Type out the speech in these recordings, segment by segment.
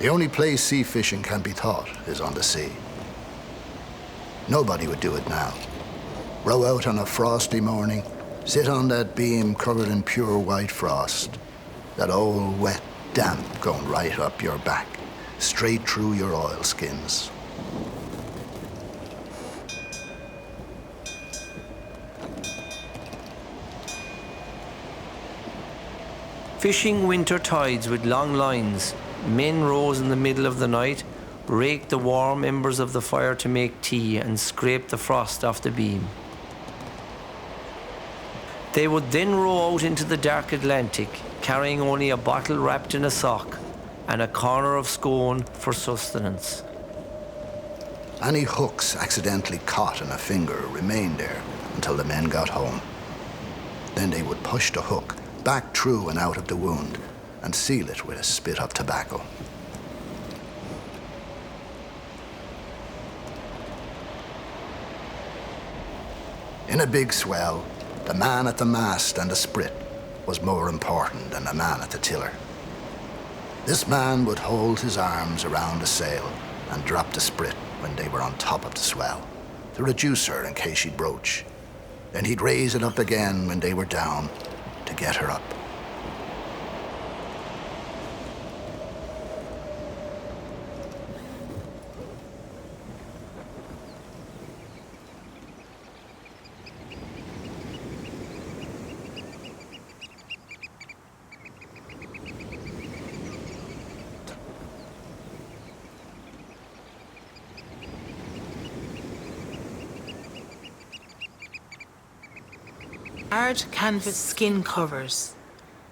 The only place sea fishing can be taught is on the sea. Nobody would do it now. Row out on a frosty morning, sit on that beam covered in pure white frost, that old wet damp going right up your back, straight through your oilskins. Fishing winter tides with long lines, men rose in the middle of the night, raked the warm embers of the fire to make tea and scraped the frost off the beam. They would then row out into the dark Atlantic, carrying only a bottle wrapped in a sock and a corner of scone for sustenance. Any hooks accidentally caught in a finger remained there until the men got home. Then they would push the hook back through and out of the wound and seal it with a spit of tobacco. In a big swell, the man at the mast and the sprit was more important than the man at the tiller. This man would hold his arms around the sail and drop the sprit when they were on top of the swell to reduce her in case she'd broach. Then he'd raise it up again when they were down to get her up. Hard canvas skin covers,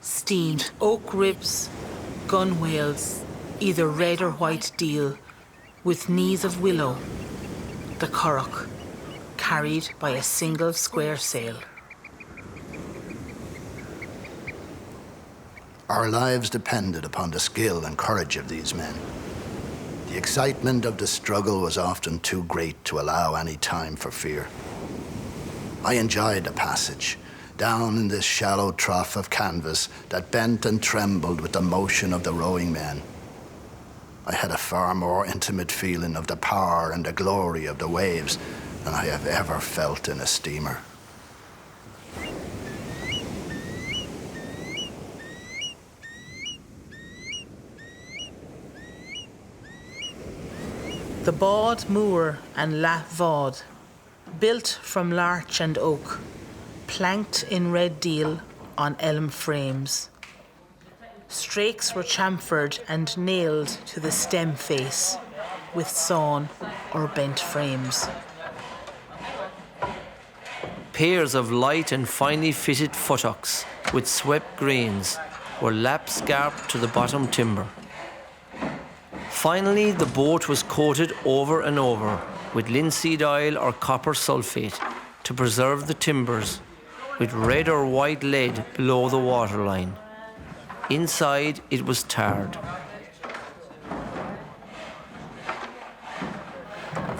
steamed oak ribs, gunwales, either red or white deal, with knees of willow, the currach, carried by a single square sail. Our lives depended upon the skill and courage of these men. The excitement of the struggle was often too great to allow any time for fear. I enjoyed the passage down in this shallow trough of canvas that bent and trembled with the motion of the rowing men. I had a far more intimate feeling of the power and the glory of the waves than I have ever felt in a steamer. The Baud Moor and La Vaud, built from larch and oak, planked in red deal on elm frames. Strakes were chamfered and nailed to the stem face with sawn or bent frames. Pairs of light and finely fitted futtocks with swept grains were lap-scarped to the bottom timber. Finally, the boat was coated over and over with linseed oil or copper sulfate to preserve the timbers, with red or white lead below the waterline. Inside, it was tarred.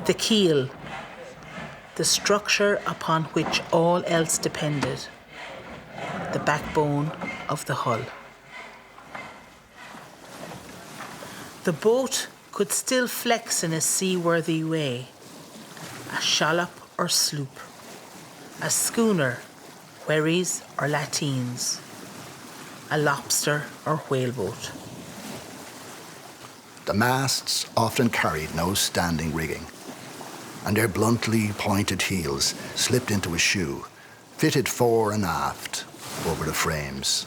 The keel, the structure upon which all else depended, the backbone of the hull. The boat could still flex in a seaworthy way, a shallop or sloop, a schooner, wherries or lateens, a lobster or whaleboat. The masts often carried no standing rigging, and their bluntly pointed heels slipped into a shoe, fitted fore and aft over the frames.